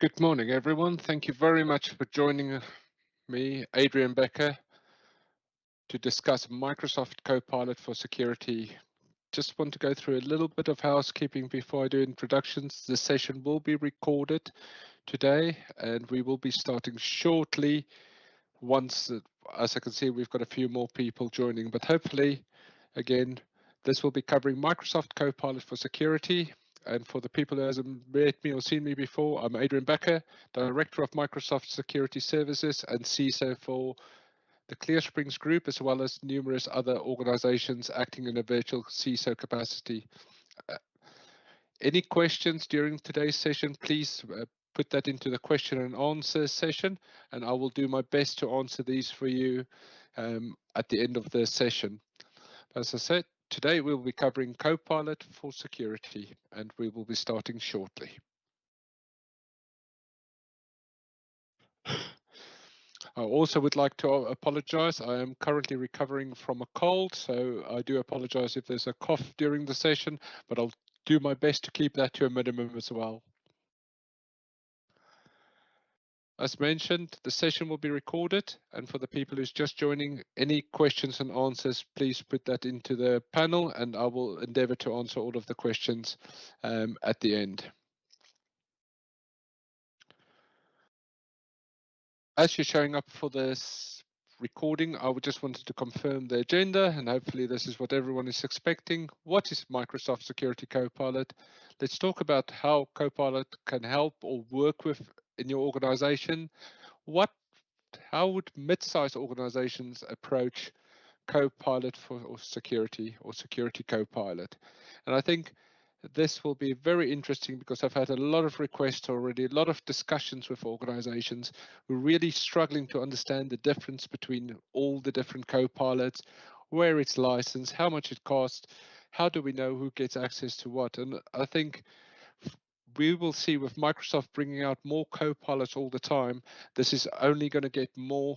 Good morning, everyone. Thank you very much for joining me, Adriaan Bekker, to discuss Microsoft Copilot for security. Just want to go through a little bit of housekeeping before I do introductions. The session will be recorded today, and we will be starting shortly. Once, as I can see, we've got a few more people joining, but hopefully, again, this will be covering Microsoft Copilot for security. And for the people who hasn't met me or seen me before, I'm Adriaan Bekker, Director of Microsoft Security Services and CISO for the ClearSprings Group, as well as numerous other organizations acting in a virtual CISO capacity. Any questions during today's session, please put that into the question and answer session, and I will do my best to answer these for you at the end of the session. As I said, today we'll be covering Copilot for security, and we will be starting shortly. I also would like to apologize. I am currently recovering from a cold, so I do apologize if there's a cough during the session, but I'll do my best to keep that to a minimum as well. As mentioned, the session will be recorded, and for the people who's just joining, any questions and answers, please put that into the panel, and I will endeavor to answer all of the questions at the end. As you're showing up for this recording, I would just wanted to confirm the agenda, and hopefully this is what everyone is expecting. What is Microsoft Security Copilot? Let's talk about how Copilot can help or work with in your organization. How would mid-sized organizations approach Copilot for security or Security Copilot? And I think this will be very interesting because I've had a lot of requests already, a lot of discussions with organizations who are really struggling to understand the difference between all the different Copilots, where it's licensed, how much it costs, how do we know who gets access to what? And I think we will see with Microsoft bringing out more Copilots all the time, this is only going to get more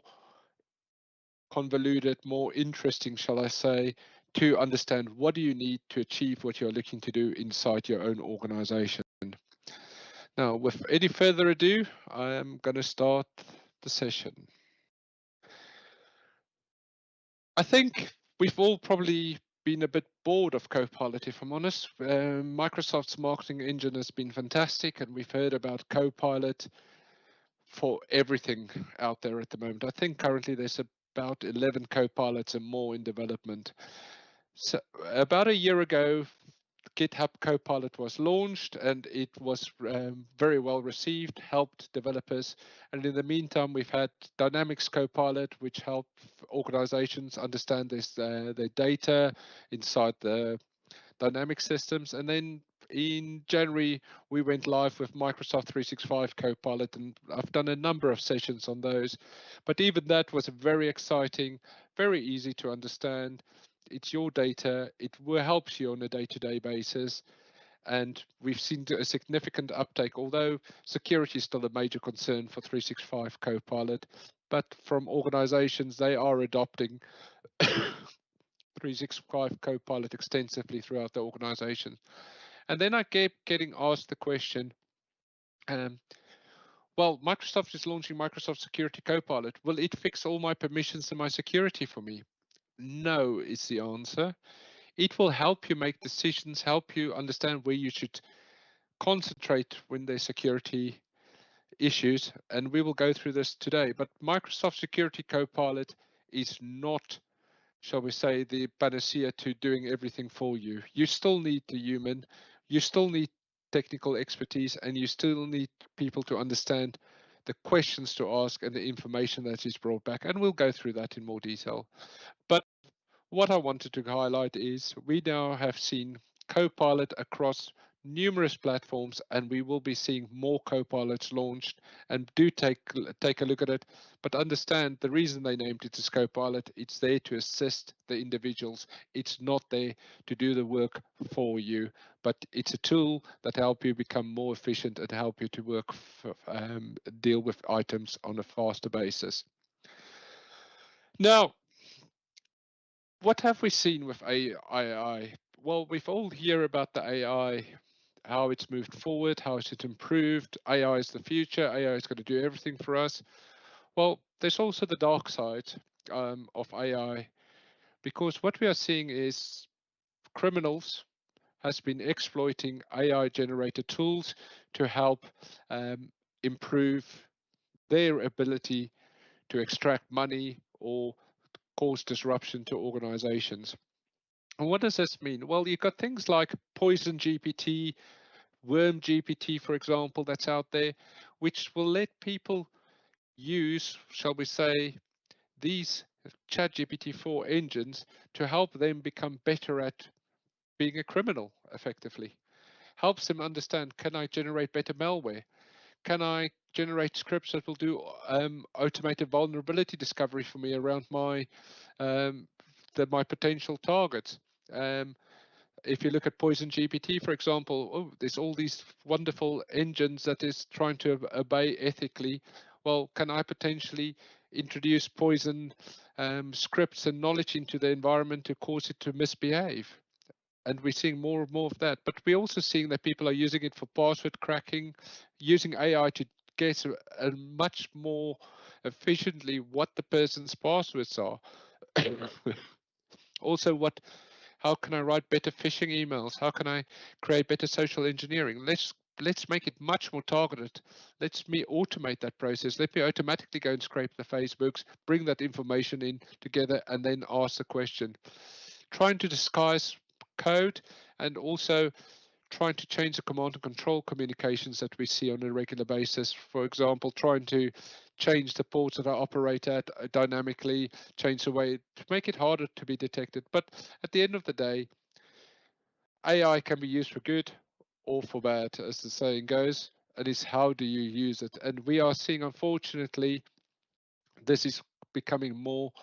convoluted, more interesting, shall I say, to understand what do you need to achieve what you're looking to do inside your own organization. Now, with any further ado, I am going to start the session. I think we've all probably been a bit bored of Copilot, if I'm honest. Microsoft's marketing engine has been fantastic, and we've heard about Copilot for everything out there at the moment. I think currently there's about 11 Copilots and more in development. So about a year ago, GitHub Copilot was launched, and it was very well received, helped developers. And in the meantime, we've had Dynamics Copilot, which help organizations understand their data inside the Dynamics systems. And then in January, we went live with Microsoft 365 Copilot, and I've done a number of sessions on those. But even that was very exciting, very easy to understand. It's your data. It helps you on a day-to-day basis. And we've seen a significant uptake, although security is still a major concern for 365 Copilot. But from organizations, they are adopting 365 Copilot extensively throughout the organization. And then I kept getting asked the question, well, Microsoft is launching Microsoft Security Copilot. Will it fix all my permissions and my security for me? No, is the answer. It will help you make decisions, help you understand where you should concentrate when there's security issues. And we will go through this today. But Microsoft Security Copilot is not, shall we say, the panacea to doing everything for you. You still need the human, you still need technical expertise, and you still need people to understand the questions to ask and the information that is brought back. And we'll go through that in more detail. But what I wanted to highlight is we now have seen Copilot across numerous platforms, and we will be seeing more Copilots launched. And do take a look at it, but understand the reason they named it as Copilot. It's there to assist the individuals. It's not there to do the work for you, but it's a tool that help you become more efficient and help you to work deal with items on a faster basis. Now, what have we seen with AI? Well, we've all hear about the AI how it's moved forward, how is it improved. AI is the future. AI is going to do everything for us. Well, there's also the dark side of AI, because what we are seeing is criminals has been exploiting AI generated tools to help improve their ability to extract money or cause disruption to organizations. And what does this mean? Well, you've got things like Poison GPT, Worm GPT, for example, that's out there, which will let people use, shall we say, these ChatGPT-4 engines to help them become better at being a criminal effectively. Helps them understand, can I generate better malware? Can I generate scripts that will do automated vulnerability discovery for me around um, my potential targets? If you look at Poison GPT, for example, there's all these wonderful engines that is trying to obey ethically. Well, can I potentially introduce poison scripts and knowledge into the environment to cause it to misbehave? And we're seeing more and more of that. But we're also seeing that people are using it for password cracking, using AI to guess a much more efficiently what the person's passwords are. Also, how can I write better phishing emails? How can I create better social engineering? Let's make it much more targeted. Let me automate that process. Let me automatically go and scrape the Facebooks, bring that information in together, and then ask the question. Trying to disguise code, and also trying to change the command and control communications that we see on a regular basis. For example, trying to change the ports that I operate at dynamically, change the way to make it harder to be detected. But at the end of the day, AI can be used for good or for bad, as the saying goes. And it's how do you use it? And we are seeing, unfortunately, this is becoming more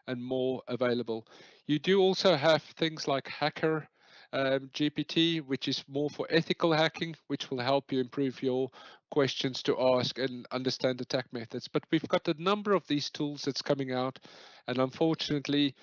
and more available. You do also have things like Hacker GPT, which is more for ethical hacking, which will help you improve your questions to ask and understand attack methods. But we've got a number of these tools that's coming out, and unfortunately,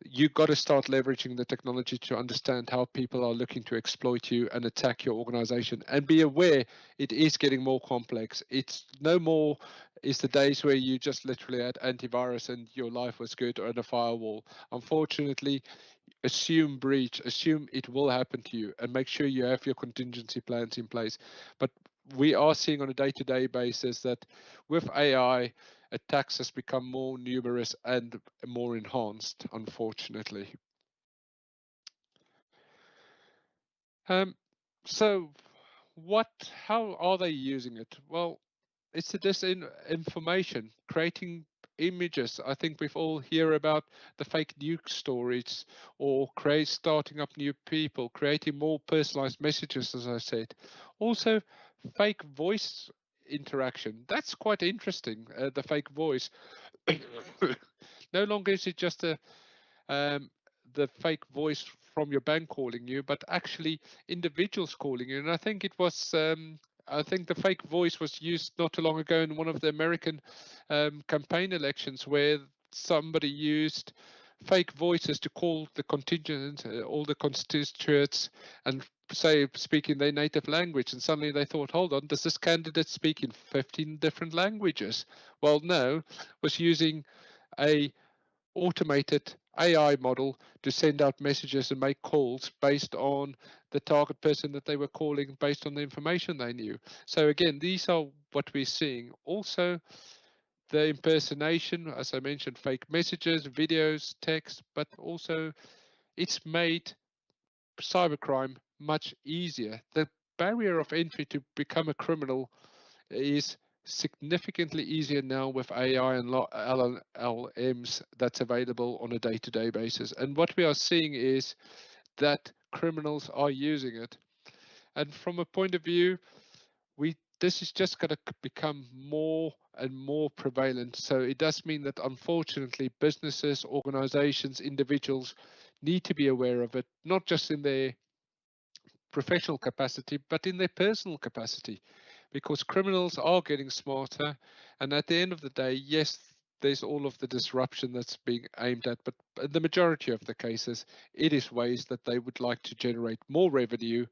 you got to start leveraging the technology to understand how people are looking to exploit you and attack your organization, and be aware it is getting more complex. It's no more is the days where you just literally had antivirus and your life was good, or a firewall. Unfortunately, assume breach, assume it will happen to you, and make sure you have your contingency plans in place. But we are seeing on a day-to-day basis that with AI, attacks has become more numerous and more enhanced, unfortunately. Um, so how are they using it? Well, it's the disinformation, creating images. I think we've all hear about the fake news stories, or starting up new people, creating more personalized messages, as I said. Also, fake voice interaction. That's quite interesting. The fake voice. No longer is it just um, the fake voice from your bank calling you, but actually individuals calling you. And I think the fake voice was used not too long ago in one of the American campaign elections, where somebody used fake voices to call the contingent, all the constituents, and say speak in their native language. And suddenly they thought, hold on, does this candidate speak in 15 different languages? Well, no, was using a automated AI model to send out messages and make calls based on the target person that they were calling, based on the information they knew. So again, these are what we're seeing. Also, the impersonation, as I mentioned, fake messages, videos, text, but also it's made cybercrime much easier. The barrier of entry to become a criminal is significantly easier now with AI and LLMs that's available on a day-to-day basis. And what we are seeing is that criminals are using it. And from a point of view, this is just going to become more and more prevalent. So it does mean that, unfortunately, businesses, organizations, individuals need to be aware of it, not just in their professional capacity, but in their personal capacity, because criminals are getting smarter. And at the end of the day, yes, there's all of the disruption that's being aimed at, but in the majority of the cases, it is ways that they would like to generate more revenue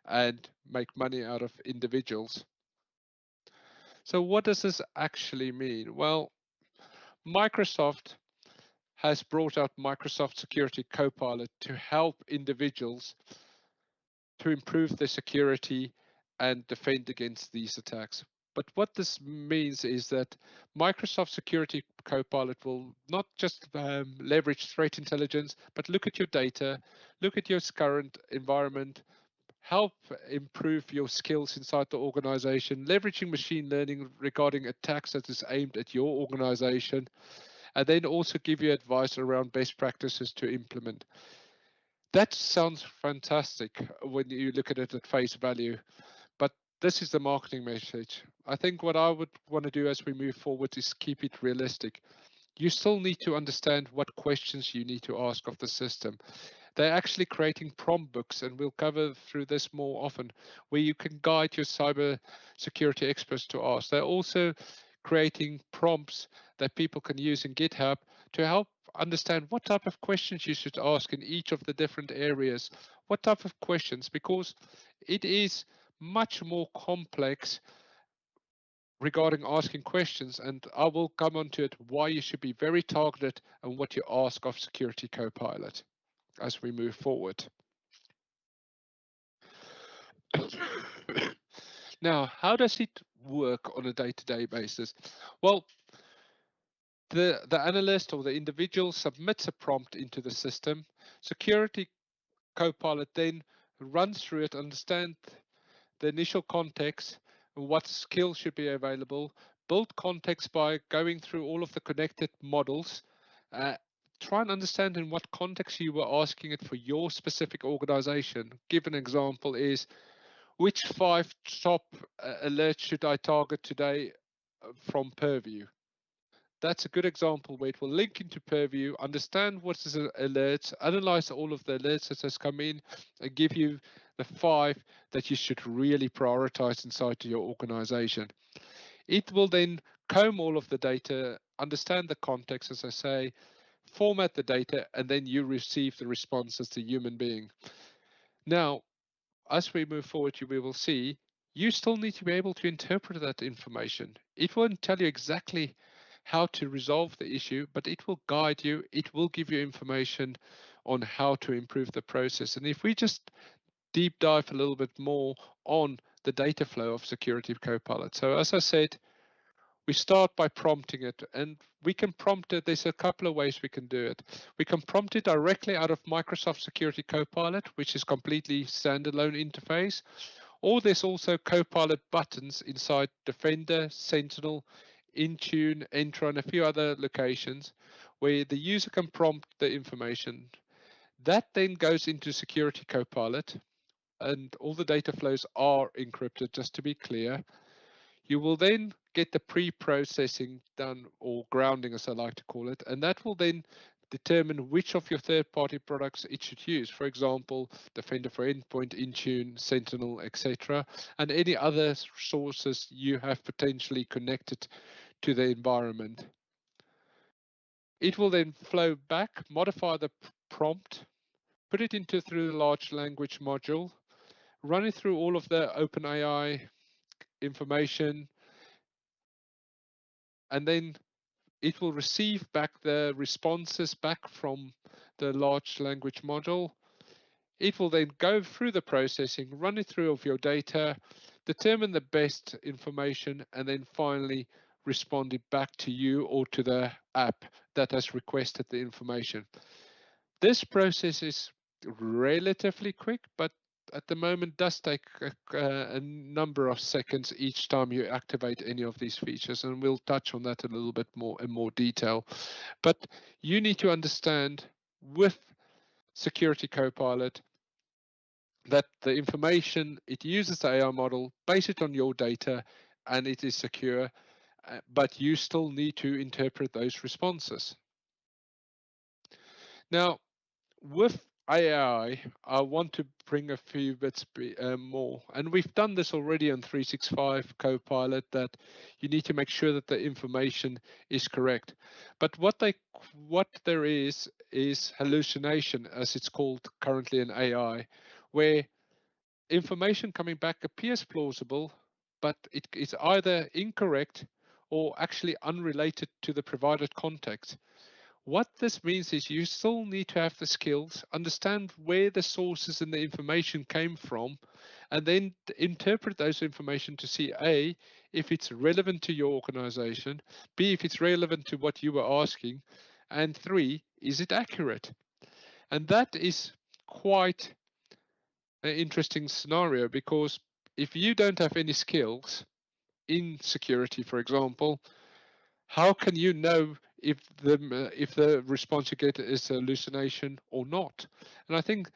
and make money out of individuals. So what does this actually mean? Well, Microsoft has brought out Microsoft Security Copilot to help individuals to improve their security and defend against these attacks. But what this means is that Microsoft Security Copilot will not just leverage threat intelligence, but look at your data, look at your current environment, help improve your skills inside the organization, leveraging machine learning regarding attacks that is aimed at your organization, and then also give you advice around best practices to implement. That sounds fantastic when you look at it at face value, but this is the marketing message. I think what I would want to do as we move forward is keep it realistic. You still need to understand what questions you need to ask of the system. They're actually creating prompt books, and we'll cover through this more often, where you can guide your cyber security experts to ask. They're also creating prompts that people can use in GitHub to help understand what type of questions you should ask in each of the different areas. What type of questions? Because it is much more complex regarding asking questions, and I will come on to it why you should be very targeted and what you ask of Security Copilot as we move forward. Now, how does it work on a day-to-day basis? Well, the analyst or the individual submits a prompt into the system. Security Copilot then runs through it, understand the initial context, what skills should be available, build context by going through all of the connected models, uh, try and understand in what context you were asking it for your specific organization. Give an example is, which 5 top alerts should I target today from Purview? That's a good example where it will link into Purview, understand what is an alert, analyze all of the alerts that has come in, and give you the 5 that you should really prioritize inside your organization. It will then comb all of the data, understand the context, as I say, format the data, and then you receive the response as the human being. Now, as we move forward, we will see you still need to be able to interpret that information. It won't tell you exactly how to resolve the issue, but it will guide you. It will give you information on how to improve the process. And if we just deep dive a little bit more on the data flow of Security Copilot. So as I said, we start by prompting it, and we can prompt it. There's a couple of ways we can do it. We can prompt it directly out of Microsoft Security Copilot, which is completely standalone interface, or there's also Copilot buttons inside Defender, Sentinel, Intune, Entra, and a few other locations where the user can prompt the information. That then goes into Security Copilot, and all the data flows are encrypted, just to be clear. You will then get the pre-processing done, or grounding as I like to call it, and that will then determine which of your third-party products it should use. For example, Defender for Endpoint, Intune, Sentinel, etc., and any other sources you have potentially connected to the environment. It will then flow back, modify the prompt, put it into through the large language module, run it through all of the OpenAI information, and then it will receive back the responses back from the large language model. It will then go through the processing, run it through of your data, determine the best information, and then finally respond it back to you or to the app that has requested the information. This process is relatively quick, but at the moment does take a number of seconds each time you activate any of these features, and we'll touch on that a little bit more in more detail. But you need to understand with Security Copilot that the information it uses the AI model, base it on your data, and it is secure, but you still need to interpret those responses. Now, with AI, I want to bring a few bits more, and we've done this already on 365 Copilot, that you need to make sure that the information is correct. But what there is hallucination, as it's called currently in AI, where information coming back appears plausible, but it is either incorrect or actually unrelated to the provided context. What this means is you still need to have the skills, understand where the sources and the information came from, and then interpret those information to see A, if it's relevant to your organization, B, if it's relevant to what you were asking, and three, is it accurate? And that is quite an interesting scenario, because if you don't have any skills in security, for example, how can you know if the response you get is a hallucination or not? And I think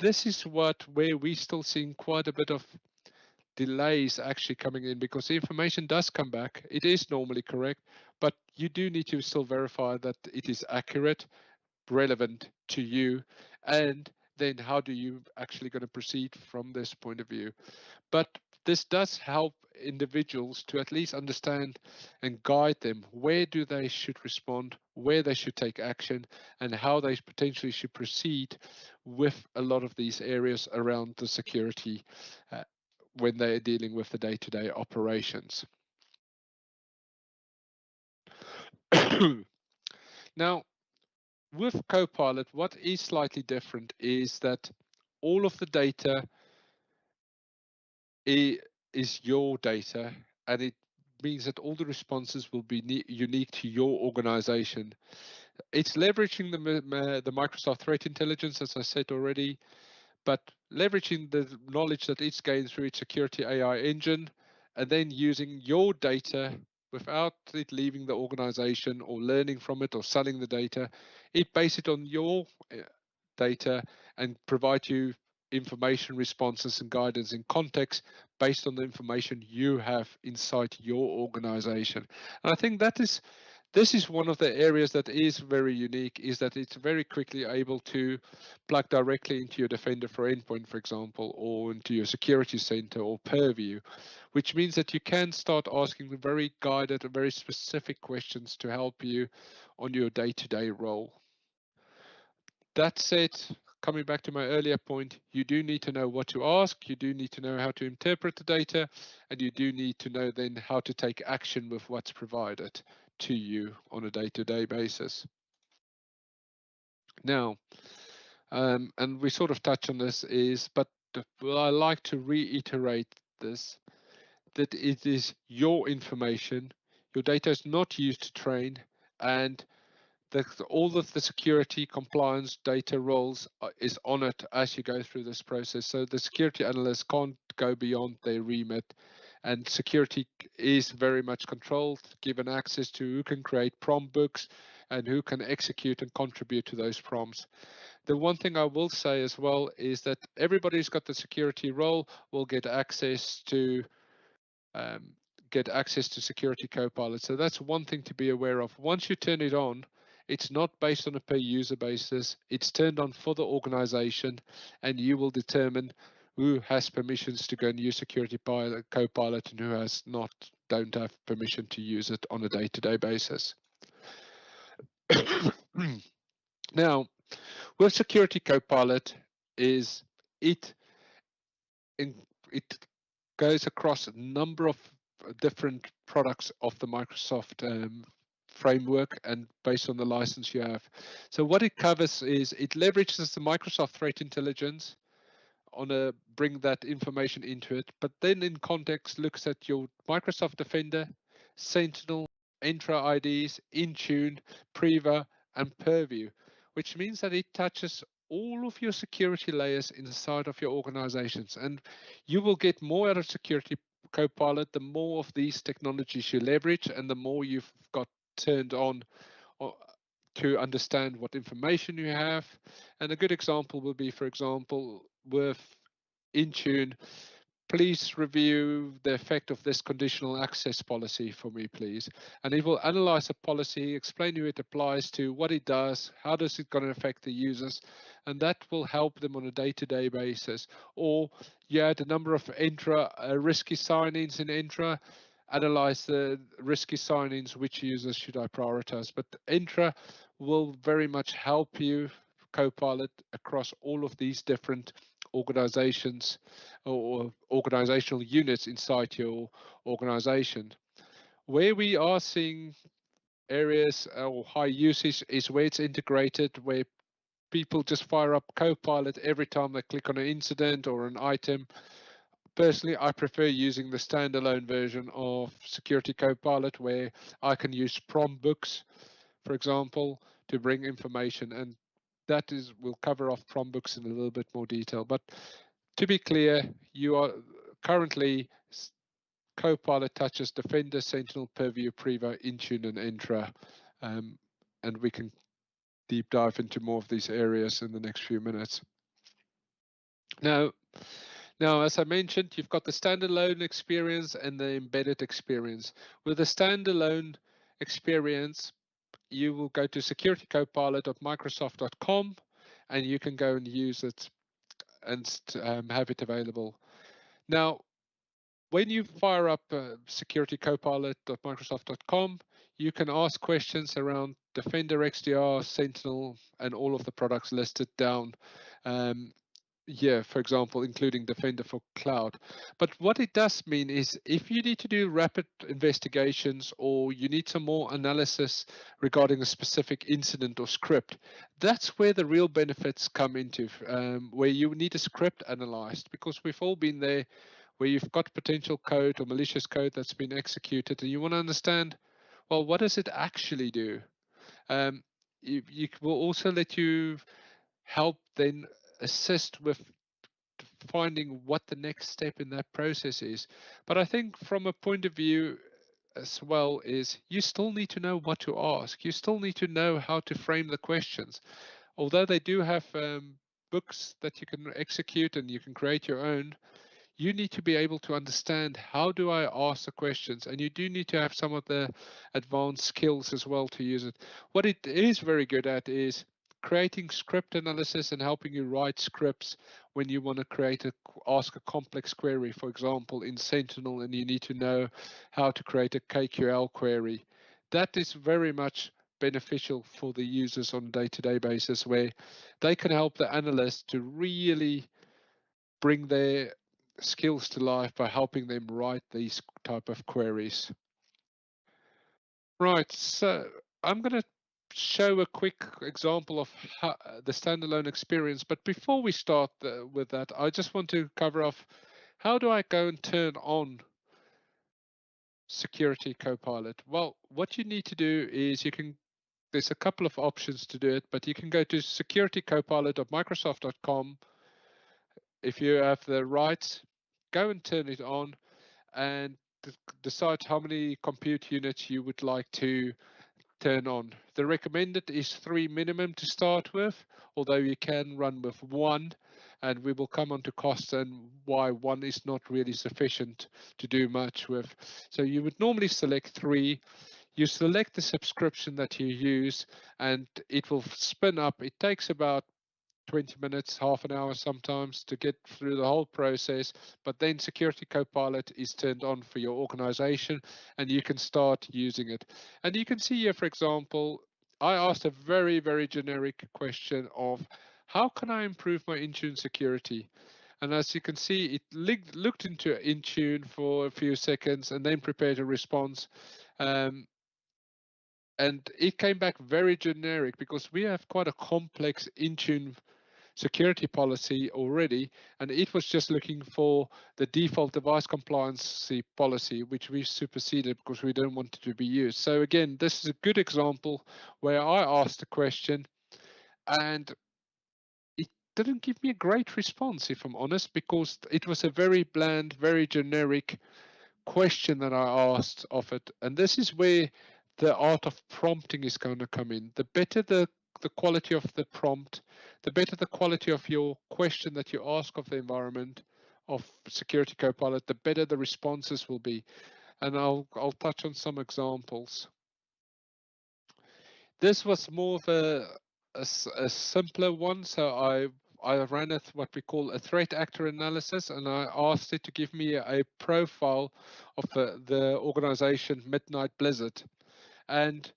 this is where we still seeing quite a bit of delays actually coming in, because the information does come back. It is normally correct, but you do need to still verify that it is accurate, relevant to you, and then how do you actually going to proceed from this point of view. But this does help individuals to at least understand and guide them where do they should respond, where they should take action, and how they potentially should proceed with a lot of these areas around the security uh, when they are dealing with the day-to-day operations. Now, with Copilot, what is slightly different is that all of the data is your data, and it means that all the responses will be unique to your organization. It's leveraging the Microsoft Threat Intelligence, as I said already, but leveraging the knowledge that it's gained through its security AI engine, and then using your data without it leaving the organization or learning from it or selling the data. It base it on your data and provide you information responses and guidance in context based on the information you have inside your organization. And I think this is one of the areas that is very unique, is that it's very quickly able to plug directly into your Defender for Endpoint, for example, or into your Security Center or Purview, which means that you can start asking very guided and very specific questions to help you on your day-to-day role. That said, coming back to my earlier point, you do need to know what to ask, you do need to know how to interpret the data, and you do need to know then how to take action with what's provided to you on a day-to-day basis. Now, and we sort of touch on this but I like to reiterate this, that it is your information, your data is not used to train, and all of the security compliance data roles is on it as you go through this process. So the security analysts can't go beyond their remit, and security is very much controlled, given access to who can create prompt books and who can execute and contribute to those prompts. The one thing I will say as well is that everybody who's got the security role will um, get access to Security Copilot. So that's one thing to be aware of. Once you turn it on, it's not based on a per user basis. It's turned on for the organization, and you will determine who has permissions to go and use Security Copilot and who has not, don't have permission to use it on a day-to-day basis. Now, with Security Copilot, is it in, it goes across a number of different products of the Microsoft framework and based on the license you have. So what it covers is it leverages the Microsoft Threat Intelligence on a bring that information into it, but then in context looks at your Microsoft Defender, Sentinel, Entra IDs, Intune, Priva, and Purview, which means that it touches all of your security layers inside of your organizations. And you will get more out of Security Copilot the more of these technologies you leverage and the more you've got turned on to understand what information you have. And a good example will be, for example, with Intune, please review the effect of this conditional access policy for me, please. And it will analyze the policy, explain who it applies to, what it does, how does it going to affect the users, and that will help them on a day-to-day basis. Or you add a number of risky sign-ins in Entra, analyze the risky sign-ins, which users should I prioritize. But Entra will very much help you, Copilot, across all of these different organizations or organizational units inside your organization. Where we are seeing areas or high usage is where it's integrated, where people just fire up Copilot every time they click on an incident or an item. Personally, I prefer using the standalone version of Security Copilot, where I can use prompt books, for example, to bring information, and that is we'll cover off prompt books in a little bit more detail. But to be clear, you are currently Copilot touches Defender, Sentinel, Purview, Prevo, Intune, and Entra, and we can deep dive into more of these areas in the next few minutes. Now, as I mentioned, you've got the standalone experience and the embedded experience. With the standalone experience, you will go to securitycopilot.microsoft.com and you can go and use it and have it available. Now, when you fire up securitycopilot.microsoft.com, you can ask questions around Defender, XDR, Sentinel, and all of the products listed down. For example, including Defender for Cloud. But what it does mean is if you need to do rapid investigations or you need some more analysis regarding a specific incident or script, that's where the real benefits come into, where you need a script analyzed, because we've all been there where you've got potential code or malicious code that's been executed and you want to understand, well, what does it actually do? You will also let you help then assist with finding what the next step in that process is. But I think from a point of view as well is you still need to know what to ask. You still need to know how to frame the questions. Although they do have books that you can execute and you can create your own, you need to be able to understand how do I ask the questions, and you do need to have some of the advanced skills as well to use it. What it is very good at is creating script analysis and helping you write scripts when you want to ask a complex query, for example, in Sentinel, and you need to know how to create a KQL query. That is very much beneficial for the users on a day-to-day basis, where they can help the analysts to really bring their skills to life by helping them write these type of queries. Right, so I'm going to show a quick example of the standalone experience, but before we start with that, I just want to cover off how do I go and turn on Security Copilot? Well, what you need to do is there's a couple of options to do it, but you can go to securitycopilot.microsoft.com. If you have the rights, go and turn it on and decide how many compute units you would like to turn on. The recommended is 3 minimum to start with, although you can run with 1, and we will come on to costs and why 1 is not really sufficient to do much with. So you would normally select 3. You select the subscription that you use and it will spin up. It takes about 20 minutes, half an hour sometimes to get through the whole process, but then Security Copilot is turned on for your organization and you can start using it. And you can see here, for example, I asked a very, very generic question of how can I improve my Intune security? And as you can see, it looked into Intune for a few seconds and then prepared a response. And it came back very generic because we have quite a complex Intune security policy already, and it was just looking for the default device compliance policy, which we superseded because we don't want it to be used. So again, this is a good example where I asked a question and it didn't give me a great response, if I'm honest, because it was a very bland, very generic question that I asked of it. And this is where the art of prompting is going to come in. The better the quality of the prompt, the better the quality of your question that you ask of the environment of Security Copilot, the better the responses will be. And I'll touch on some examples. This was more of a simpler one. So I ran it what we call a threat actor analysis, and I asked it to give me a profile of the organization Midnight Blizzard. And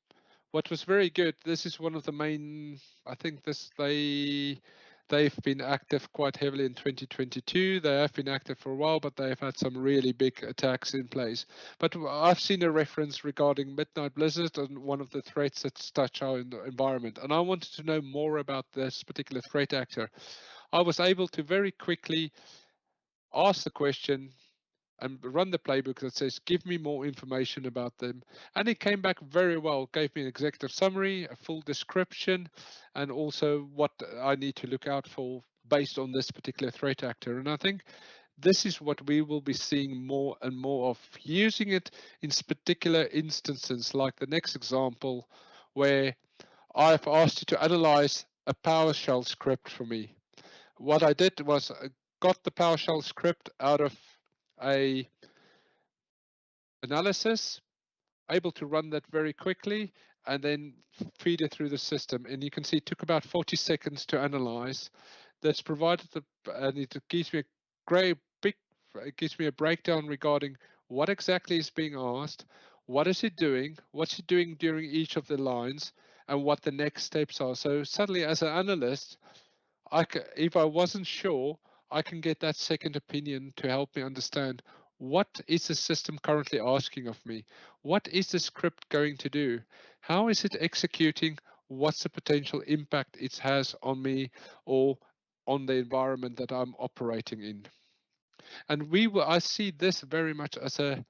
what was very good, this is one of the main, I think they they've been active quite heavily in 2022. They have been active for a while, but they've had some really big attacks in place. But I've seen a reference regarding Midnight Blizzard and one of the threats that's touched our environment. And I wanted to know more about this particular threat actor. I was able to very quickly ask the question and run the playbook that says, give me more information about them. And it came back very well, gave me an executive summary, a full description, and also what I need to look out for based on this particular threat actor. And I think this is what we will be seeing more and more of, using it in particular instances, like the next example, where I've asked you to analyze a PowerShell script for me. What I did was got the PowerShell script out of a analysis, able to run that very quickly and then feed it through the system. And you can see it took about 40 seconds to analyze. That's provided and it gives me a great big, it gives me a breakdown regarding what exactly is being asked, what is it doing, what's it doing during each of the lines, and what the next steps are. So suddenly, as an analyst, if I wasn't sure, I can get that second opinion to help me understand what is the system currently asking of me? What is the script going to do? How is it executing? What's the potential impact it has on me or on the environment that I'm operating in? And I see this very much as a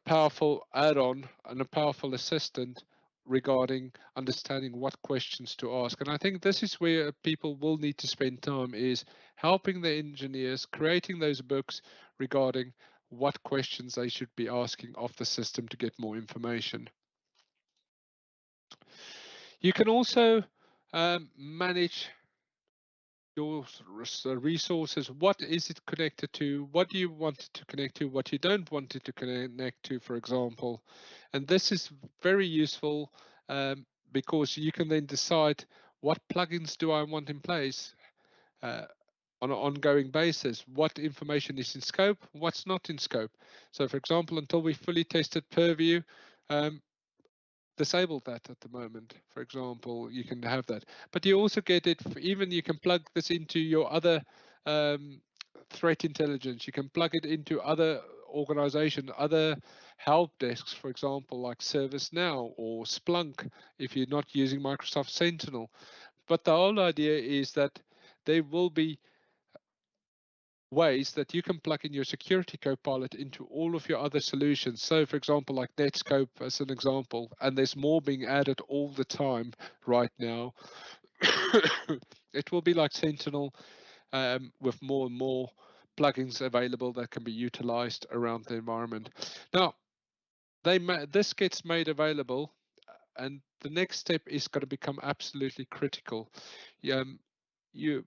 powerful add-on and a powerful assistant regarding understanding what questions to ask. And I think this is where people will need to spend time, is helping the engineers creating those books regarding what questions they should be asking of the system to get more information. You can also manage your resources. What is it connected to? What do you want it to connect to? What you don't want it to connect to, for example. And this is very useful because you can then decide what plugins do I want in place on an ongoing basis. What information is in scope, what's not in scope. So for example, until we fully tested Purview, disabled that at the moment. For example, you can have that, but you also get it even you can plug this into your other threat intelligence. You can plug it into other organization, other help desks, for example, like ServiceNow or Splunk, if you're not using Microsoft Sentinel. But the whole idea is that there will be ways that you can plug in your security copilot into all of your other solutions. So for example, like Netscope as an example, and there's more being added all the time right now. It will be like Sentinel with more and more plugins available that can be utilized around the environment. Now, this gets made available, and the next step is going to become absolutely critical. You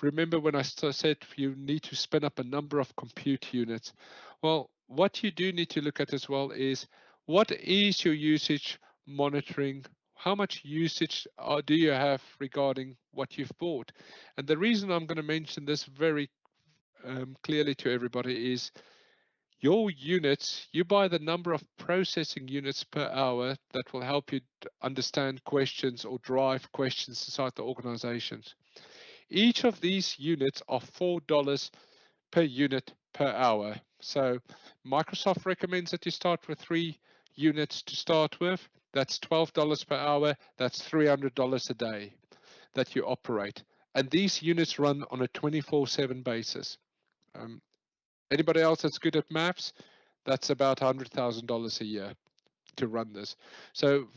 remember when I said you need to spin up a number of compute units. Well, what you do need to look at as well is what is your usage monitoring? How much usage do you have regarding what you've bought? And the reason I'm going to mention this very clearly to everybody is your units, you buy the number of processing units per hour that will help you understand questions or drive questions inside the organizations. Each of these units are $4 per unit per hour. So Microsoft recommends that you start with 3 units to start with. That's $12 per hour. That's $300 a day that you operate. And these units run on a 24/7 basis. Anybody else that's good at maths? That's about $100,000 a year to run this. So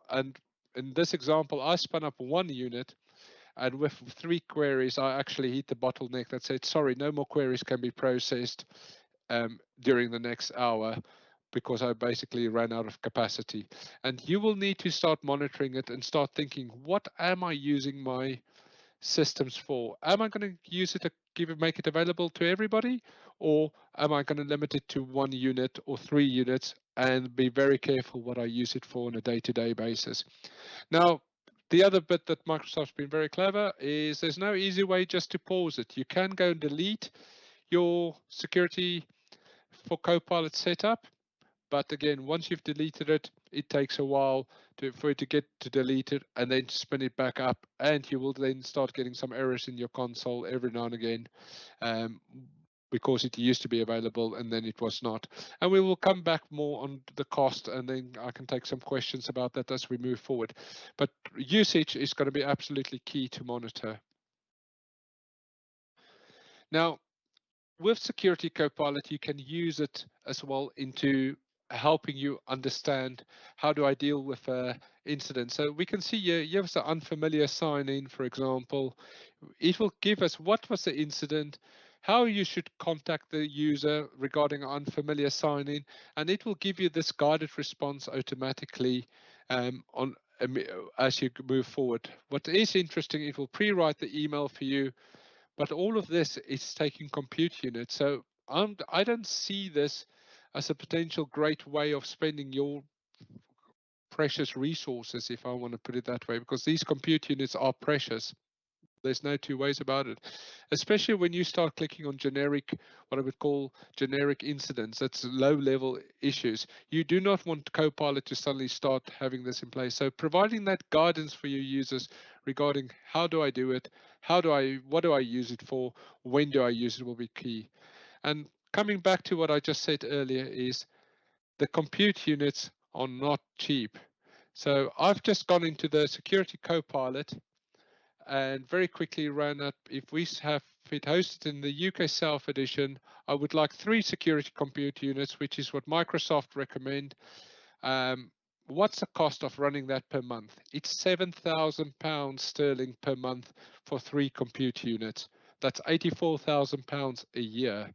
and in this example, I spun up 1 unit, and with 3 queries, I actually hit the bottleneck that said, sorry, no more queries can be processed during the next hour, because I basically ran out of capacity. And you will need to start monitoring it and start thinking, what am I using my systems for? Am I going to use it to make it available to everybody, or am I going to limit it to 1 unit or 3 units and be very careful what I use it for on a day-to-day basis? Now, the other bit that Microsoft's been very clever is there's no easy way just to pause it. You can go and delete your security for Copilot setup, but again, once you've deleted it, it takes a while for it to get to delete it and then spin it back up, and you will then start getting some errors in your console every now and again, um, because it used to be available and then it was not. And we will come back more on the cost, and then I can take some questions about that as we move forward. But usage is going to be absolutely key to monitor. Now, with Security Copilot, you can use it as well into helping you understand how do I deal with incidents. So we can see here, here's an unfamiliar sign in, for example. It will give us what was the incident, how you should contact the user regarding unfamiliar sign in, and it will give you this guided response automatically on as you move forward. What is interesting, it will pre-write the email for you, but all of this is taking compute units. So I don't see this as a potential great way of spending your precious resources, if I want to put it that way, because these compute units are precious. There's no two ways about it, especially when you start clicking on generic, what I would call generic incidents. That's low level issues. You do not want Copilot to suddenly start having this in place. So providing that guidance for your users regarding how do I do it, what do I use it for, when do I use it will be key. And coming back to what I just said earlier is the compute units are not cheap. So I've just gone into the Security Copilot and very quickly ran up, if we have it hosted in the UK South Edition, I would like 3 security compute units, which is what Microsoft recommend. What's the cost of running that per month? It's £7,000 sterling per month for 3 compute units. That's £84,000 a year.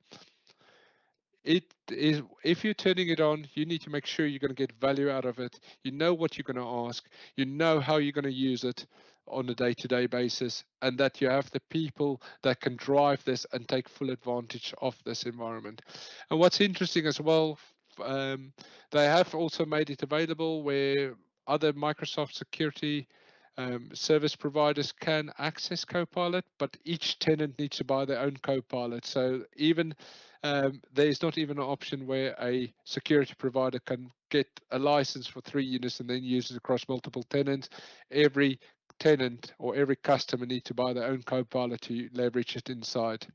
It is, if you're turning it on, you need to make sure you're going to get value out of it. You know what you're going to ask, you know how you're going to use it on a day-to-day basis, and that you have the people that can drive this and take full advantage of this environment. And what's interesting as well, they have also made it available where other Microsoft security service providers can access Copilot, but each tenant needs to buy their own Copilot. So even there's not even an option where a security provider can get a license for 3 units and then use it across multiple tenants. Every tenant or every customer need to buy their own Copilot to leverage it inside.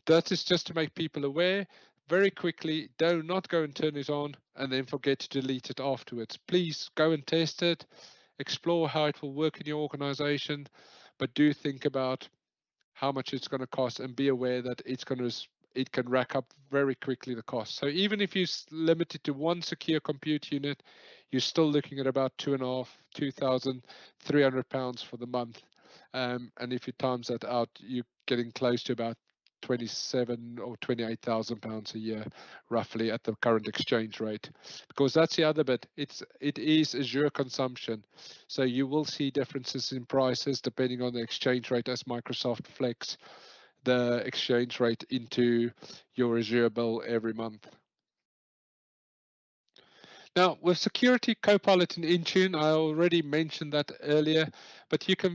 That is just to make people aware. Very quickly, do not go and turn it on and then forget to delete it afterwards. Please go and test it, explore how it will work in your organization, but do think about how much it's going to cost and be aware that it can rack up very quickly the cost. So even if you limit it to 1 secure compute unit, you're still looking at about £2,300 for the month. And if you times that out, you're getting close to about 27 or 28,000 pounds a year, roughly, at the current exchange rate. Because that's the other bit. It is Azure consumption, so you will see differences in prices depending on the exchange rate as Microsoft flex the exchange rate into your Azure bill every month. Now, with Security Copilot in Intune, I already mentioned that earlier, but you can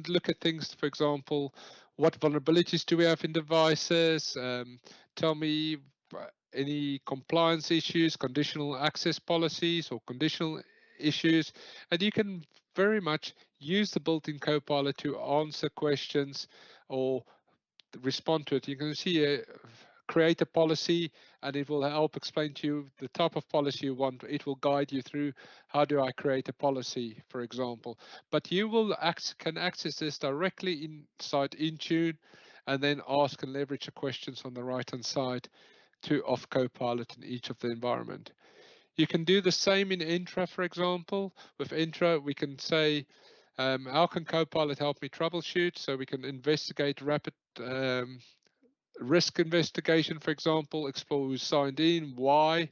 look at things, for example, what vulnerabilities do we have in devices? Tell me any compliance issues, conditional access policies, or conditional issues, and you can very much use the built-in Copilot to answer questions or respond to it. You can see create a policy, and it will help explain to you the type of policy you want. It will guide you through how do I create a policy, for example. But you will can access this directly inside Intune, and then ask and leverage the questions on the right hand side of Copilot in each of the environment. You can do the same in Entra, for example. With Entra, we can say, how can Copilot help me troubleshoot? So we can investigate rapid risk investigation, for example, explore who signed in, why.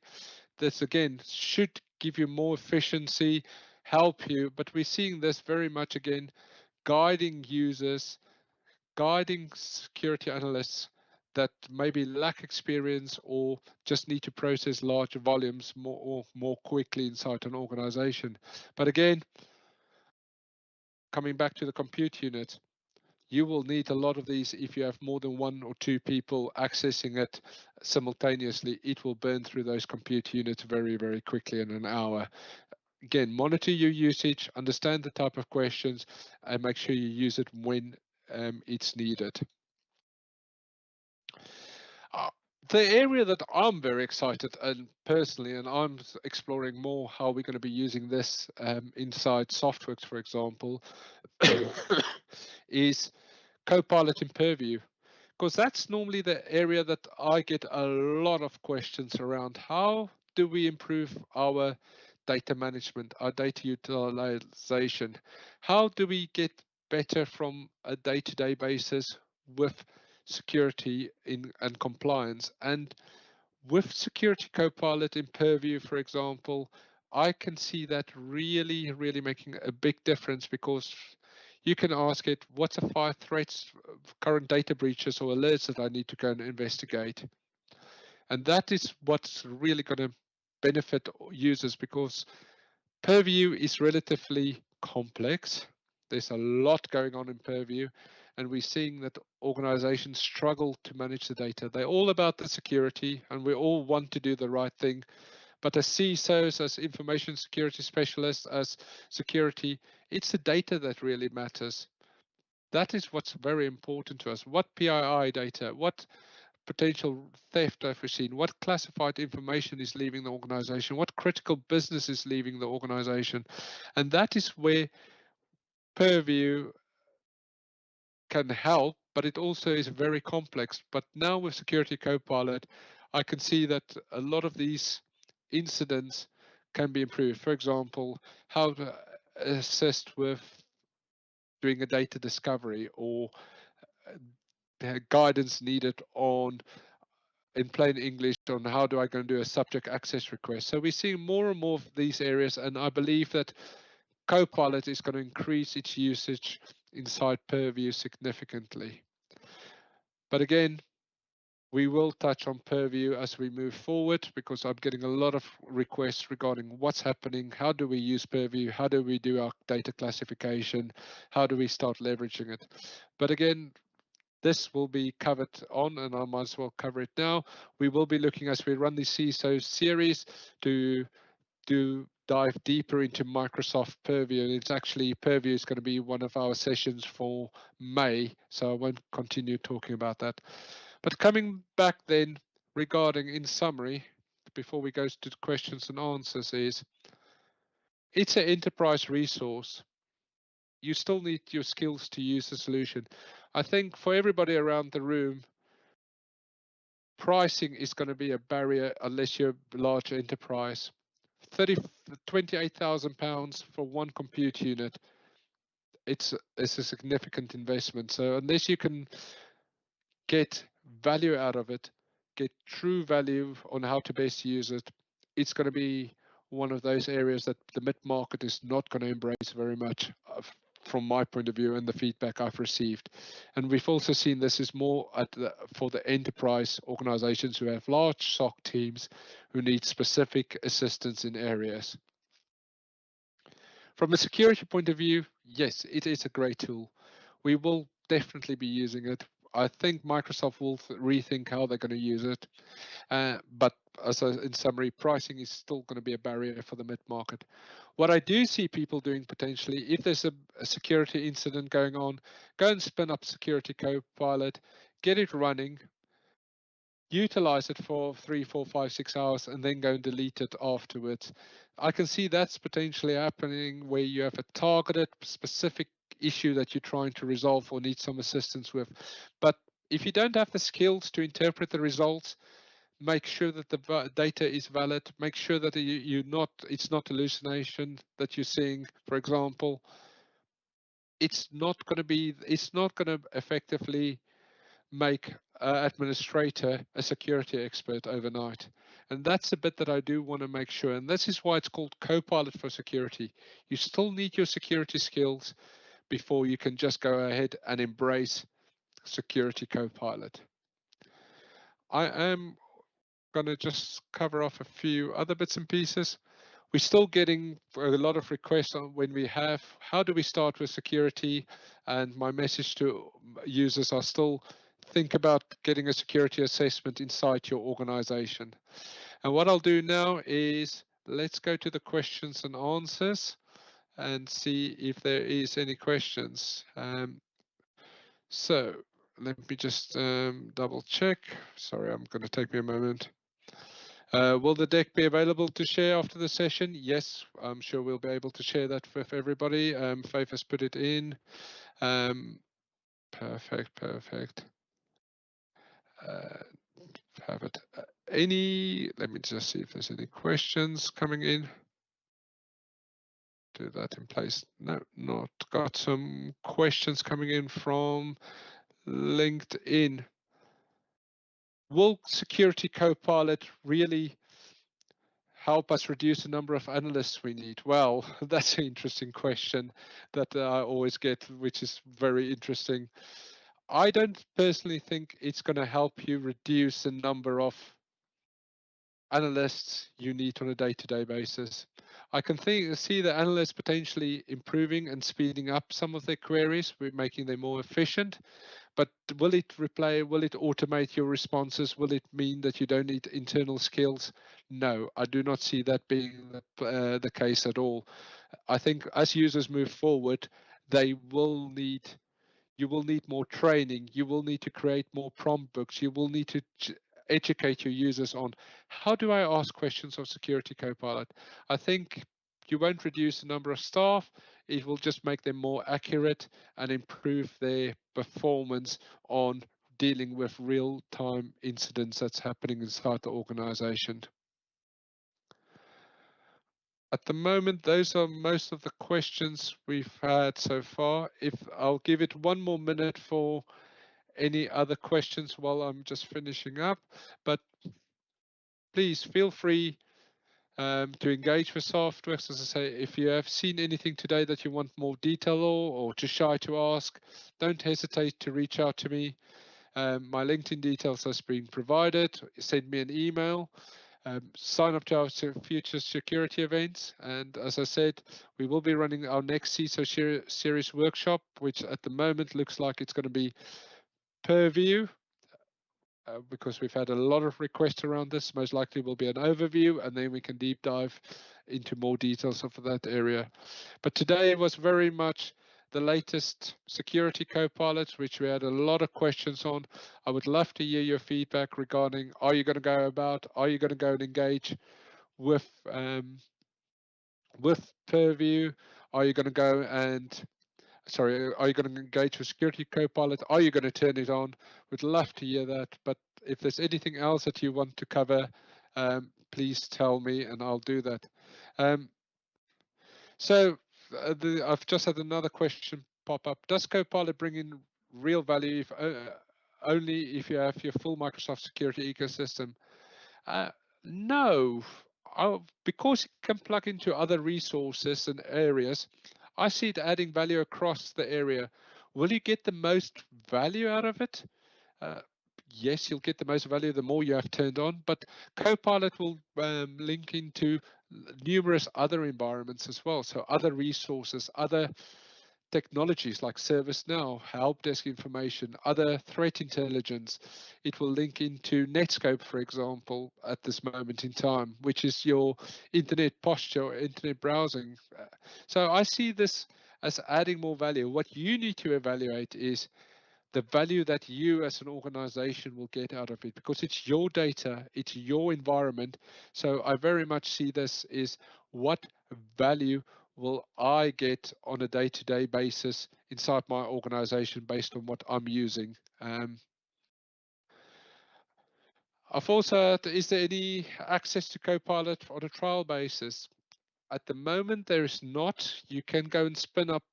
This again should give you more efficiency, help you, but we're seeing this very much again, guiding users, guiding security analysts that maybe lack experience or just need to process large volumes more quickly inside an organization. But again, coming back to the compute unit, You will need a lot of these if you have more than one or two people accessing it simultaneously. It will burn through those compute units very, very quickly in an hour. Again, monitor your usage, understand the type of questions, and make sure you use it when it's needed. Uh, the area that I'm very excited and personally, and I'm exploring more how we're going to be using this inside Softwerx, for example, is Copilot in Purview, because that's normally the area that I get a lot of questions around. How do we improve our data management, our data utilization? How do we get better from a day-to-day basis with security and compliance? And with Security Copilot in Purview, for example, I can see that really, really making a big difference, because you can ask it, what's the 5 threats, current data breaches or alerts that I need to go and investigate? And that is what's really going to benefit users, because Purview is relatively complex. There's a lot going on in Purview, and we're seeing that organizations struggle to manage the data. They're all about the security, and we all want to do the right thing. But as CISOs, as information security specialists, as security, it's the data that really matters. That is what's very important to us. What PII data, what potential theft have we seen, what classified information is leaving the organization, what critical business is leaving the organization. And that is where Purview can help, but it also is very complex. But now with Security Copilot, I can see that a lot of these incidents can be improved. For example, how to assist with doing a data discovery, or guidance needed on, in plain English, on how do I go and do a subject access request. So we're seeing more and more of these areas, and I believe that Copilot is going to increase its usage inside Purview significantly. But again, we will touch on Purview as we move forward, because I'm getting a lot of requests regarding what's happening, how do we use Purview, how do we do our data classification, how do we start leveraging it. But again, this will be covered on, and I might as well cover it now. We will be looking, as we run the CISO series, to dive deeper into Microsoft Purview. And it's actually, Purview is going to be one of our sessions for May, so I won't continue talking about that. But coming back then, regarding, in summary, before we go to the questions and answers, is it's an enterprise resource. You still need your skills to use the solution. I think for everybody around the room, pricing is going to be a barrier unless you're a large enterprise. 28,000 pounds for one compute unit, it's a significant investment. So unless you can get value out of it, get true value on how to best use it, it's going to be one of those areas that the mid-market is not going to embrace very much, from my point of view and the feedback I've received. And we've also seen this is more for the enterprise organizations who have large SOC teams who need specific assistance in areas. From a security point of view, yes, it is a great tool. We will definitely be using it. I think Microsoft will rethink how they're going to use it. But in summary, pricing is still going to be a barrier for the mid-market. What I do see people doing potentially, if there's a security incident going on, go and spin up Security Copilot, get it running, utilize it for 3, 4, 5, 6 hours, and then go and delete it afterwards. I can see that's potentially happening where you have a targeted specific issue that you're trying to resolve or need some assistance with. But if you don't have the skills to interpret the results, make sure that the data is valid, make sure that it's not hallucination that you're seeing, for example. It's not going to effectively make an administrator a security expert overnight. And that's the bit that I do want to make sure. And this is why it's called Copilot for Security. You still need your security skills before you can just go ahead and embrace Security Copilot. I am going to just cover off a few other bits and pieces. we're still getting a lot of requests on when we have, how do we start with security? And my message to users are still think about getting a security assessment inside your organization. And what I'll do now is let's go to the questions and answers and see if there is any questions. So let me just double check. Sorry, I'm going to take me a moment. Will the deck be available to share after the session? Yes, I'm sure we'll be able to share that with everybody. Faith has put it in. Perfect, perfect. Have it. Let me just see if there's any questions coming in. Do that in place. No, not got some questions coming in from LinkedIn. Will Security Copilot really help us reduce the number of analysts we need? Well, that's an interesting question that I always get, which is very interesting. I don't personally think it's going to help you reduce the number of analysts you need on a day-to-day basis. I can see the analysts potentially improving and speeding up some of their queries, making them more efficient. But will it will it automate your responses? Will it mean that you don't need internal skills? No, I do not see that being the case at all. I think as users move forward, they will need you will need more training. You will need to create more prompt books. You will need to educate your users on how do I ask questions of Security Copilot. I think you won't reduce the number of staff. It will just make them more accurate and improve their performance on dealing with real-time incidents that's happening inside the organization. At the moment, those are most of the questions we've had so far. If I'll give it one more minute for any other questions while I'm just finishing up, but please feel free to engage with Softwerx. As I say, if you have seen anything today that you want more detail or too shy to ask, don't hesitate to reach out to me. My LinkedIn details has been provided. Send me an email. Sign up to our future security events. And as I said, we will be running our next CISO series workshop, which at the moment looks like it's going to be Purview. Because we've had a lot of requests around this, most likely will be an overview, and then we can deep dive into more details of that area. But today was very much the latest Security Copilot, which we had a lot of questions on. I would love to hear your feedback regarding, are you going to go and engage with Purview? Are you going to go and are you going to engage with Security Copilot? Are you going to turn it on? Would love to hear that. But if there's anything else that you want to cover, please tell me and I'll do that. I've just had another question pop up. Does Copilot bring in real value if, only if you have your full Microsoft security ecosystem? No, because it can plug into other resources and areas. I see it adding value across the area. Will you get the most value out of it? Yes, you'll get the most value the more you have turned on, but Copilot will link into numerous other environments as well. So other resources, other technologies like ServiceNow, help desk information, other threat intelligence. It will link into Netscope, for example, at this moment in time, which is your internet posture, internet browsing. So I see this as adding more value. What you need to evaluate is the value that you as an organization will get out of it, because it's your data, it's your environment. So I very much see this is what value will I get on a day-to-day basis inside my organization based on what I'm using. I've also, is there any access to Copilot on a trial basis? At the moment, there is not. You can go and spin up.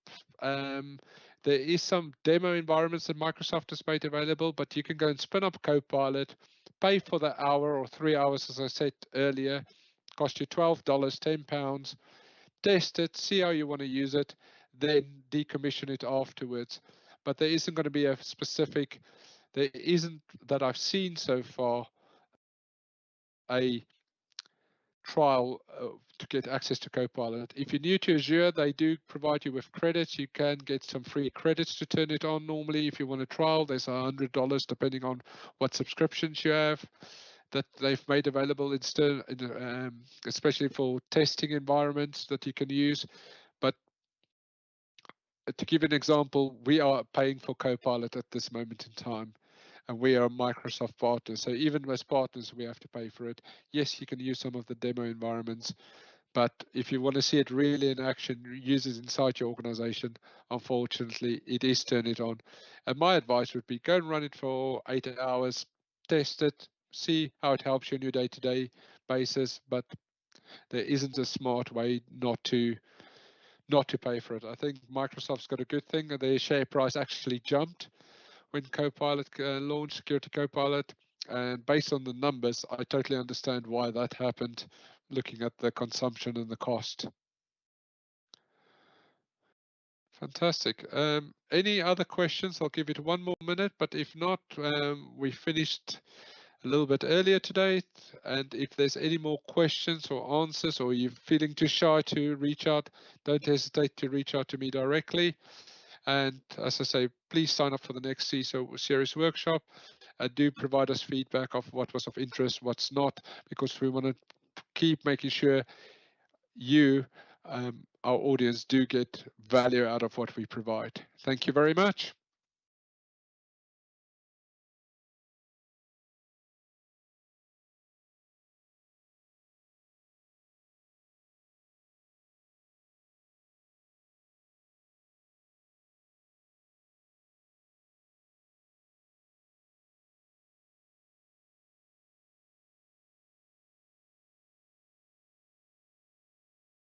There is some demo environments that Microsoft has made available, but you can go and spin up Copilot, pay for the hour or 3 hours, as I said earlier, cost you $12, £10, test it, see how you want to use it, then decommission it afterwards. But there isn't going to be a specific, there isn't that I've seen so far, a trial to get access to Copilot. If you're new to Azure, they do provide you with credits. You can get some free credits to turn it on normally. If you want to trial, there's $100 depending on what subscriptions you have that they've made available, especially for testing environments that you can use. But to give an example, we are paying for Copilot at this moment in time, and we are a Microsoft partner. So even as partners, we have to pay for it. Yes, you can use some of the demo environments, but if you want to see it really in action, use it inside your organization, unfortunately, it is turn it on. And my advice would be go and run it for 8 hours, test it, see how it helps you on your day-to-day basis, but there isn't a smart way not to pay for it. I think Microsoft's got a good thing. Their share price actually jumped when Copilot launched, Security Copilot. And based on the numbers, I totally understand why that happened, looking at the consumption and the cost. Fantastic. Any other questions? I'll give it 1 more minute, but if not, we finished a little bit earlier today. And if there's any more questions or answers, or you're feeling too shy to reach out, don't hesitate to reach out to me directly. And as I say, please sign up for the next CISO series workshop. Do provide us feedback of what was of interest, what's not, because we want to keep making sure you, our audience, do get value out of what we provide. Thank you very much.